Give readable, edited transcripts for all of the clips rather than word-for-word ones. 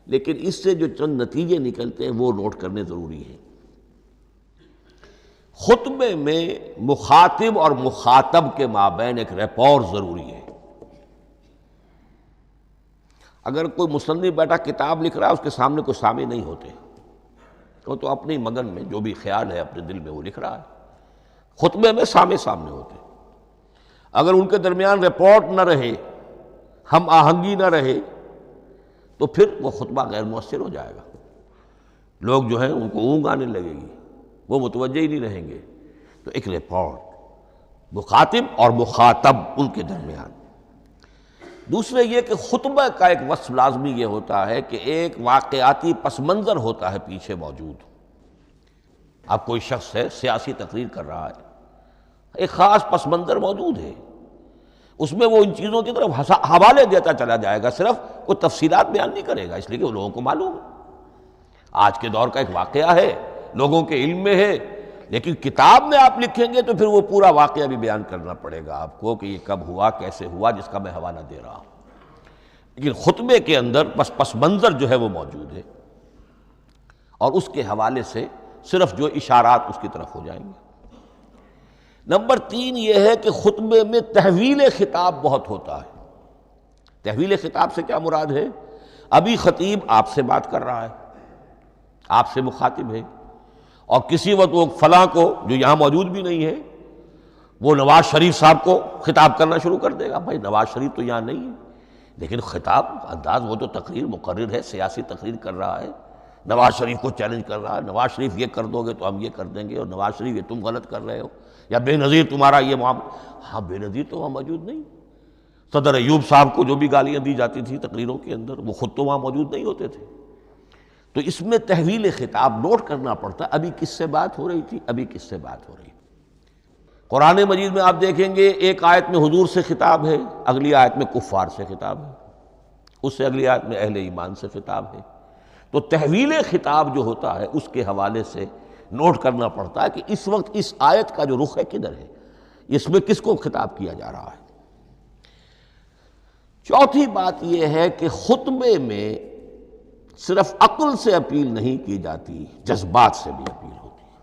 لیکن اس سے جو چند نتیجے نکلتے ہیں وہ نوٹ کرنے ضروری ہیں۔ خطبے میں مخاطب اور مخاطب کے مابین ایک ریپور ضروری ہے۔ اگر کوئی مصنف بیٹا کتاب لکھ رہا ہے، اس کے سامنے کوئی سامع نہیں ہوتے، وہ تو اپنی مگن میں جو بھی خیال ہے اپنے دل میں وہ لکھ رہا ہے۔ خطبے میں سامع سامنے ہوتے، اگر ان کے درمیان رپورٹ نہ رہے، ہم آہنگی نہ رہے، تو پھر وہ خطبہ غیر مؤثر ہو جائے گا۔ لوگ جو ہیں ان کو اونگ آنے لگے گی، وہ متوجہ ہی نہیں رہیں گے۔ تو ایک رپورٹ مخاطب اور مخاطب ان کے درمیان۔ دوسرے یہ کہ خطبہ کا ایک وصف لازمی یہ ہوتا ہے کہ ایک واقعاتی پس منظر ہوتا ہے پیچھے موجود۔ اب کوئی شخص ہے سیاسی تقریر کر رہا ہے، ایک خاص پس منظر موجود ہے، اس میں وہ ان چیزوں کی طرف حوالے دیتا چلا جائے گا، صرف کوئی تفصیلات بیان نہیں کرے گا، اس لیے کہ وہ لوگوں کو معلوم ہے آج کے دور کا ایک واقعہ ہے، لوگوں کے علم میں ہے۔ لیکن کتاب میں آپ لکھیں گے تو پھر وہ پورا واقعہ بھی بیان کرنا پڑے گا آپ کو کہ یہ کب ہوا، کیسے ہوا، جس کا میں حوالہ دے رہا ہوں۔ لیکن خطبے کے اندر پس منظر جو ہے وہ موجود ہے، اور اس کے حوالے سے صرف جو اشارات اس کی طرف ہو جائیں گے۔ نمبر 3 یہ ہے کہ خطبے میں تحویل خطاب بہت ہوتا ہے۔ تحویل خطاب سے کیا مراد ہے؟ ابھی خطیب آپ سے بات کر رہا ہے، آپ سے مخاطب ہے، اور کسی وقت وہ فلاں کو جو یہاں موجود بھی نہیں ہے، وہ نواز شریف صاحب کو خطاب کرنا شروع کر دے گا۔ بھائی نواز شریف تو یہاں نہیں ہے، لیکن خطاب انداز وہ تو تقریر مقرر ہے، سیاسی تقریر کر رہا ہے، نواز شریف کو چیلنج کر رہا ہے، نواز شریف یہ کر دو گے تو ہم یہ کر دیں گے، اور نواز شریف یہ تم غلط کر رہے ہو، یا بے نظیر تمہارا یہ معاملہ۔ ہاں بے نظیر تو وہاں موجود نہیں، صدر ایوب صاحب کو جو بھی گالیاں دی جاتی تھی تقریروں کے اندر، وہ خود تو وہاں موجود نہیں ہوتے تھے۔ تو اس میں تحویل خطاب نوٹ کرنا پڑتا ہے، ابھی کس سے بات ہو رہی تھی، ابھی کس سے بات ہو رہی ہے۔ قرآن مجید میں آپ دیکھیں گے ایک آیت میں حضور سے خطاب ہے، اگلی آیت میں کفار سے خطاب ہے، اس سے اگلی آیت میں اہل ایمان سے خطاب ہے۔ تو تحویل خطاب جو ہوتا ہے اس کے حوالے سے نوٹ کرنا پڑتا ہے کہ اس وقت اس آیت کا جو رخ ہے کدھر ہے، اس میں کس کو خطاب کیا جا رہا ہے۔ چوتھی بات یہ ہے کہ خطبے میں صرف عقل سے اپیل نہیں کی جاتی، جذبات سے بھی اپیل ہوتی ہے۔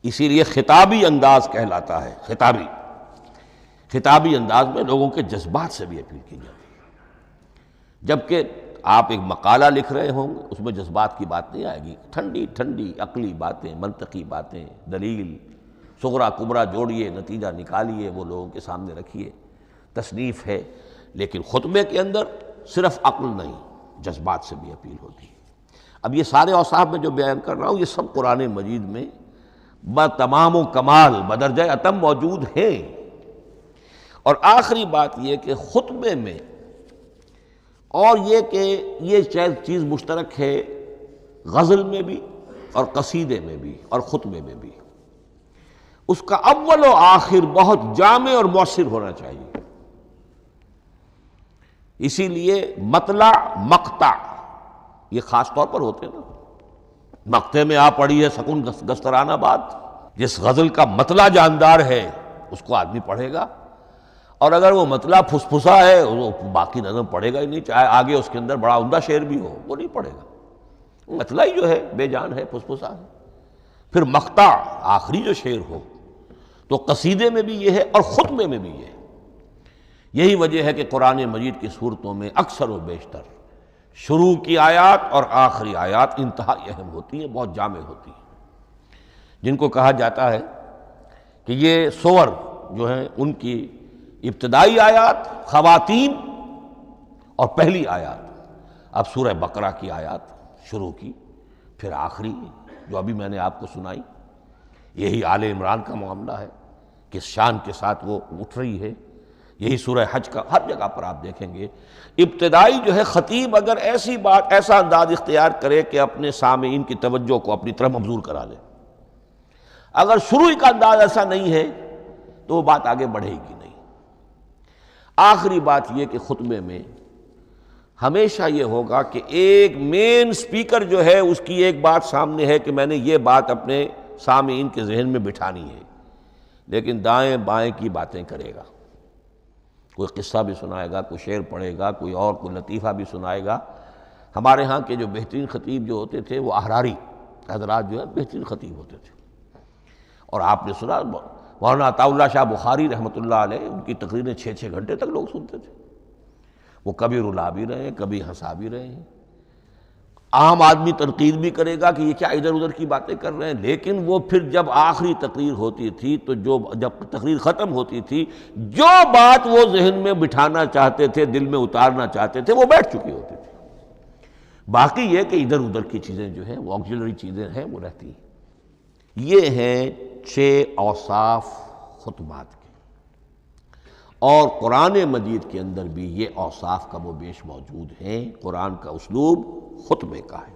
اسی لیے خطابی انداز کہلاتا ہے، خطابی انداز میں لوگوں کے جذبات سے بھی اپیل کی جاتی ہے۔ جبکہ آپ ایک مقالہ لکھ رہے ہوں گے، اس میں جذبات کی بات نہیں آئے گی، ٹھنڈی ٹھنڈی عقلی باتیں، منطقی باتیں، دلیل صغرا کبرا جوڑیے، نتیجہ نکالیے، وہ لوگوں کے سامنے رکھیے، تصنیف ہے۔ لیکن خطبے کے اندر صرف عقل نہیں، جذبات سے بھی اپیل ہوتی ہے۔ اب یہ سارے اوصاف میں جو بیان کر رہا ہوں یہ سب قرآن مجید میں بتمام و کمال بدرجہ اتم موجود ہیں۔ اور آخری بات یہ کہ خطبے میں، اور یہ کہ یہ چیز مشترک ہے غزل میں بھی اور قصیدے میں بھی اور خطبے میں بھی، اس کا اول و آخر بہت جامع اور مؤثر ہونا چاہیے۔ اسی لیے مطلع مقطع یہ خاص طور پر ہوتے ہیں نا۔ مقطع میں آپ پڑھی ہے سکون گسترانہ بات، جس غزل کا مطلع جاندار ہے اس کو آدمی پڑھے گا، اور اگر وہ مطلع پھسپھسا ہے وہ باقی نظم پڑھے گا ہی نہیں، چاہے آگے اس کے اندر بڑا عمدہ شعر بھی ہو وہ نہیں پڑھے گا۔ مطلع ہی جو ہے بے جان ہے، پھسپھسا ہے۔ پھر مقطع آخری جو شعر ہو، تو قصیدے میں بھی یہ ہے اور خطبے میں بھی یہ ہے۔ یہی وجہ ہے کہ قرآن مجید کی صورتوں میں اکثر و بیشتر شروع کی آیات اور آخری آیات انتہائی اہم ہوتی ہیں، بہت جامع ہوتی ہیں، جن کو کہا جاتا ہے کہ یہ سور جو ہیں ان کی ابتدائی آیات، خواتین اور پہلی آیات۔ اب سورہ بقرہ کی آیات شروع کی، پھر آخری جو ابھی میں نے آپ کو سنائی، یہی آل عمران کا معاملہ ہے، کس شان کے ساتھ وہ اٹھ رہی ہے۔ یہی سورہ حج کا ہر جگہ پر آپ دیکھیں گے ابتدائی جو ہے خطیب اگر ایسی بات، ایسا انداز اختیار کرے کہ اپنے سامعین کی توجہ کو اپنی طرف مبذول کرا لے، اگر شروع کا انداز ایسا نہیں ہے تو وہ بات آگے بڑھے گی نہیں۔ آخری بات یہ کہ خطبے میں ہمیشہ یہ ہوگا کہ ایک مین سپیکر جو ہے اس کی ایک بات سامنے ہے کہ میں نے یہ بات اپنے سامعین کے ذہن میں بٹھانی ہے، لیکن دائیں بائیں کی باتیں کرے گا، کوئی قصہ بھی سنائے گا، کوئی شعر پڑھے گا، کوئی اور کوئی لطیفہ بھی سنائے گا، ہمارے ہاں کے جو بہترین خطیب جو ہوتے تھے وہ احراری حضرات جو ہے بہترین خطیب ہوتے تھے، اور آپ نے سنا مولانا عطاء اللہ شاہ بخاری رحمۃ اللہ علیہ، ان کی تقریریں 6 گھنٹے تک لوگ سنتے تھے، وہ کبھی رلا بھی رہے ہیں کبھی ہنسا بھی رہے ہیں، عام آدمی تنقید بھی کرے گا کہ یہ کیا ادھر ادھر کی باتیں کر رہے ہیں، لیکن وہ پھر جب آخری تقریر ہوتی تھی تو جب تقریر ختم ہوتی تھی، جو بات وہ ذہن میں بٹھانا چاہتے تھے، دل میں اتارنا چاہتے تھے، وہ بیٹھ چکی ہوتی تھی، باقی یہ کہ ادھر ادھر کی چیزیں جو ہیں وہ آکسیلری چیزیں ہیں وہ رہتی ہیں۔ یہ ہیں 6 اوصاف خطبات کے، اور قرآن مجید کے اندر بھی یہ اوصاف کم و بیش موجود ہیں۔ قرآن کا اسلوب خطبے کا ہے۔